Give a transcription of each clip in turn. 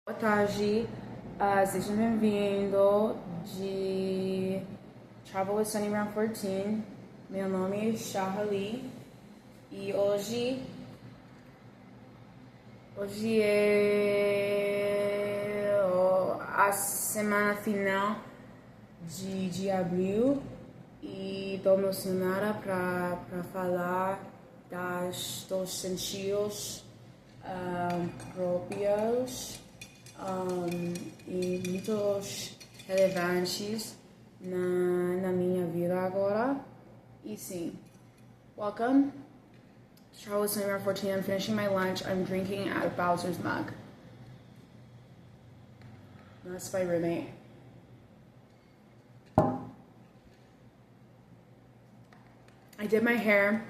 Boa tarde, seja bem-vindo de Travel with Sunny Round 14. Meu nome é Charlie e hoje é a semana final de abril e estou emocionada para falar dos sentidos próprios e muitos relevantes na minha vida agora. E sim, welcome to Charles Number 14. I'm finishing my lunch. I'm drinking out of Bowser's mug. That's my roommate. I did my hair,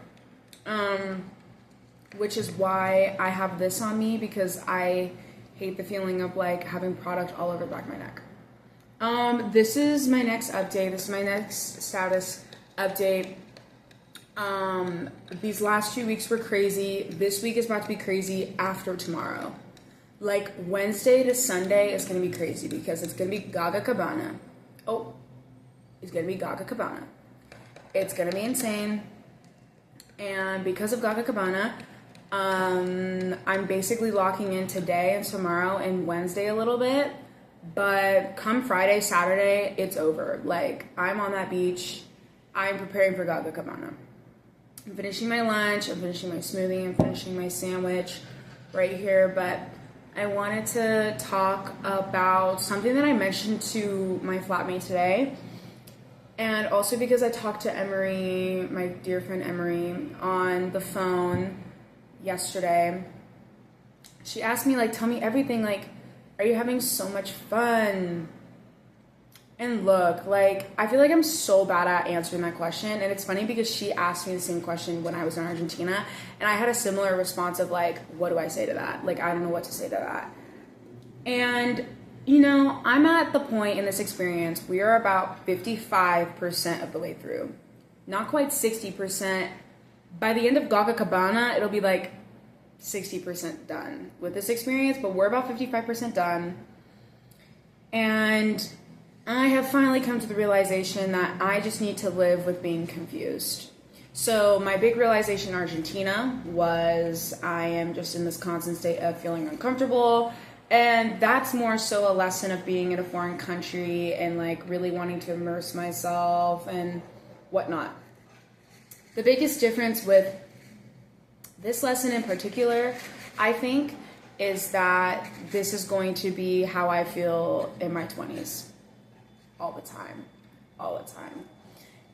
which is why I have this on me, because I hate the feeling of like having product all over the back of my neck. This is my next update. This is my next status update. These last 2 weeks were crazy. This week is about to be crazy after tomorrow. Like Wednesday to Sunday is gonna be crazy because it's gonna be Gaga Cabana. Oh, it's gonna be Gaga Cabana. It's gonna be insane. And because of Gaga Cabana, I'm basically locking in today and tomorrow and Wednesday a little bit, but come Friday, Saturday, it's over. Like, I'm on that beach. I'm preparing for Gaga Cabana. I'm finishing my lunch, I'm finishing my smoothie, I'm finishing my sandwich right here, but I wanted to talk about something that I mentioned to my flatmate today, and also because I talked to Emery, my dear friend Emery, on the phone yesterday. She asked me, like, tell me everything, like, are you having so much fun? And look, like, I feel like I'm so bad at answering that question, and it's funny because she asked me the same question when I was in Argentina, and I had a similar response of, like, what do I say to that? Like, I don't know what to say to that. And, you know, I'm at the point in this experience, we are about 55% of the way through. Not quite 60%. By the end of Gaga Cabana, it'll be like 60% done with this experience, but we're about 55% done. And I have finally come to the realization that I just need to live with being confused. So my big realization in Argentina was I am just in this constant state of feeling uncomfortable, and that's more so a lesson of being in a foreign country and like really wanting to immerse myself and whatnot. The biggest difference with this lesson in particular, I think, is that this is going to be how I feel in my 20s. All the time.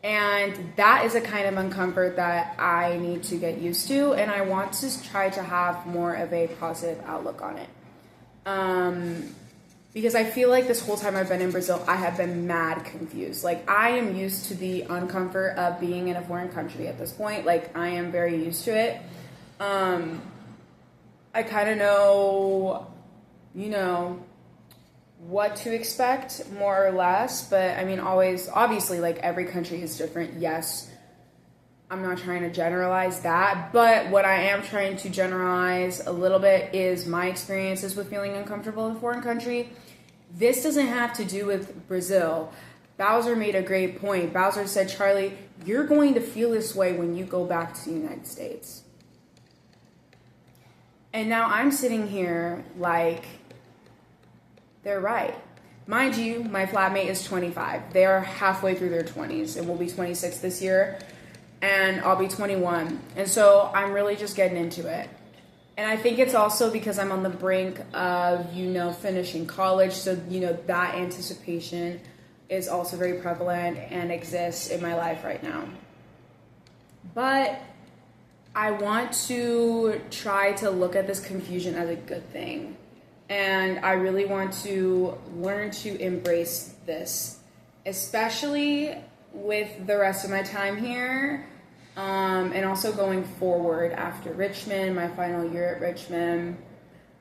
And that is a kind of uncomfort that I need to get used to, and I want to try to have more of a positive outlook on it. Because I feel like this whole time I've been in Brazil, I have been mad confused. Like, I am used to the uncomfort of being in a foreign country at this point. Like, I am very used to it. I kind of know, you know, what to expect, more or less. But, I mean, obviously, like, every country is different. Yes, I'm not trying to generalize that, but what I am trying to generalize a little bit is my experiences with feeling uncomfortable in a foreign country. This doesn't have to do with Brazil. Bowser made a great point. Bowser said, Charlie, you're going to feel this way when you go back to the United States. And now I'm sitting here like, they're right. Mind you, my flatmate is 25. They are halfway through their 20s and will be 26 this year. And I'll be 21. And so I'm really just getting into it. And I think it's also because I'm on the brink of, you know, finishing college. So, you know, that anticipation is also very prevalent and exists in my life right now. But I want to try to look at this confusion as a good thing. And I really want to learn to embrace this, especially with the rest of my time here, and also going forward after Richmond, my final year at Richmond.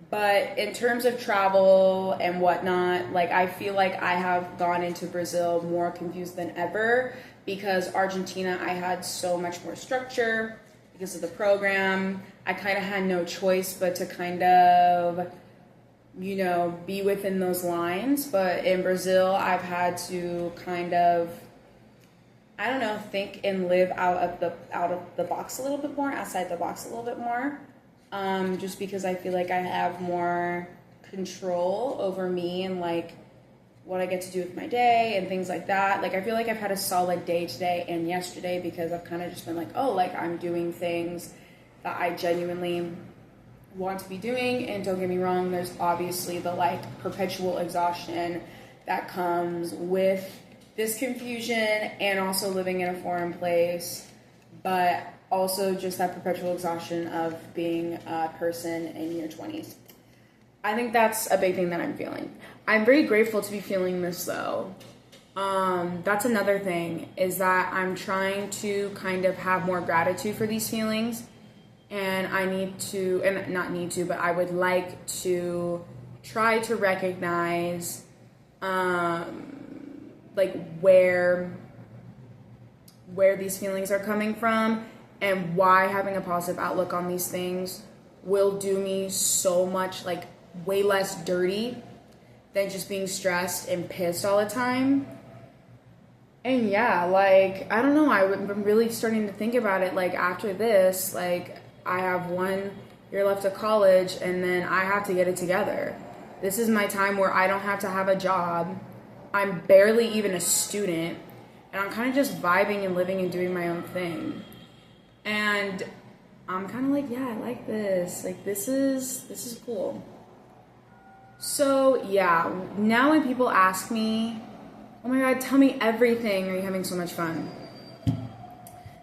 But in terms of travel and whatnot, like, I feel like I have gone into Brazil more confused than ever, because Argentina, I had so much more structure because of the program. I kind of had no choice but to kind of you know, be within those lines. But in Brazil, I've had to kind of, I don't know, think and live out of the box a little bit more, outside the box a little bit more. Just because I feel like I have more control over me and like what I get to do with my day and things like that. Like I feel like I've had a solid day today and yesterday because I've kind of just been like, oh, like I'm doing things that I genuinely want to be doing. And don't get me wrong, there's obviously the like perpetual exhaustion that comes with this confusion and also living in a foreign place, but also just that perpetual exhaustion of being a person in your 20s. I think that's a big thing that I'm feeling. I'm very grateful to be feeling this though. That's another thing, is that I'm trying to kind of have more gratitude for these feelings. And I need to, and not need to, but I would like to try to recognize like where these feelings are coming from and why having a positive outlook on these things will do me so much, like way less dirty than just being stressed and pissed all the time. And yeah, like, I don't know, I'm really starting to think about it, like after this, like I have 1 year left of college and then I have to get it together. This is my time where I don't have to have a job. I'm barely even a student and I'm kind of just vibing and living and doing my own thing. And I'm kind of like, yeah, I like this. Like this is cool. So yeah, now when people ask me, oh my God, tell me everything, are you having so much fun?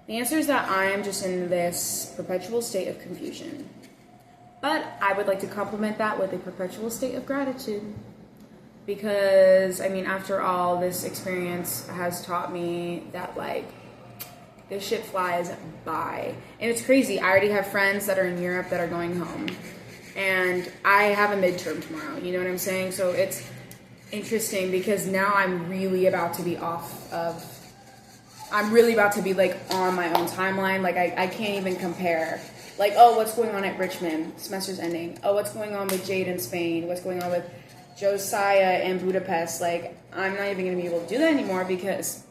The answer is that I am just in this perpetual state of confusion. But I would like to complement that with a perpetual state of gratitude. Because, I mean, after all, this experience has taught me that, like, this shit flies by. And it's crazy. I already have friends that are in Europe that are going home. And I have a midterm tomorrow. You know what I'm saying? So it's interesting because now I'm really about to be I'm really about to be like on my own timeline. Like I can't even compare. Like, oh, what's going on at Richmond? Semester's ending. Oh, what's going on with Jade in Spain? What's going on with Josiah in Budapest? Like, I'm not even going to be able to do that anymore because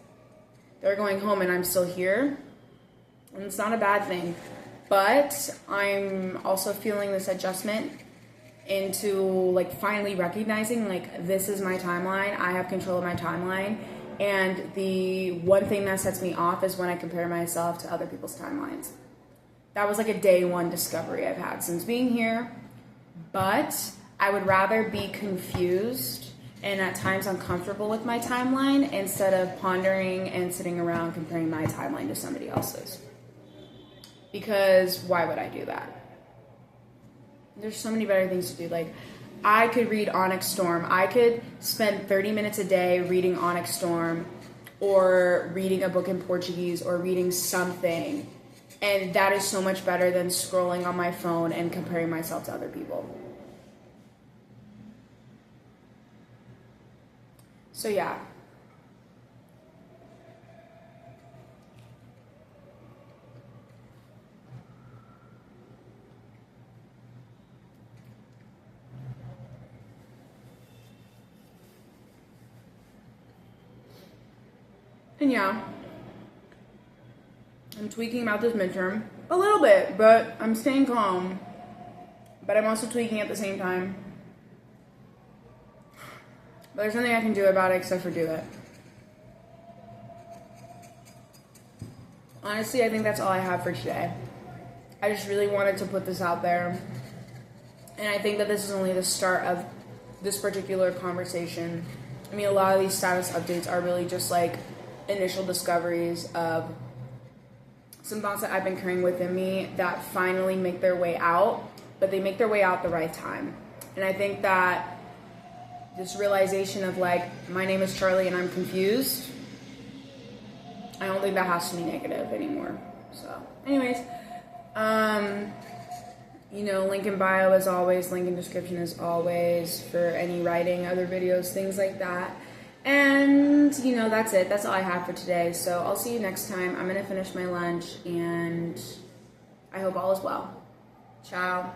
they're going home and I'm still here. And it's not a bad thing. But I'm also feeling this adjustment into like finally recognizing like this is my timeline. I have control of my timeline. And the one thing that sets me off is when I compare myself to other people's timelines. That was like a day one discovery I've had since being here. But I would rather be confused and at times uncomfortable with my timeline instead of pondering and sitting around comparing my timeline to somebody else's. Because why would I do that? There's so many better things to do. Like, I could read Onyx Storm. I could spend 30 minutes a day reading Onyx Storm or reading a book in Portuguese or reading something. And that is so much better than scrolling on my phone and comparing myself to other people. So yeah. And yeah, I'm tweaking about this midterm a little bit, but I'm staying calm. But I'm also tweaking at the same time. But there's nothing I can do about it except for do it. Honestly, I think that's all I have for today. I just really wanted to put this out there. And I think that this is only the start of this particular conversation. I mean, a lot of these status updates are really just like initial discoveries of some thoughts that I've been carrying within me that finally make their way out, but they make their way out the right time. And I think that this realization of like, my name is Charlie and I'm confused, I don't think that has to be negative anymore. So anyways, you know, link in bio as always, link in description as always for any writing, other videos, things like that. And, you know, that's it. That's all I have for today. So I'll see you next time. I'm going to finish my lunch, and I hope all is well. Ciao.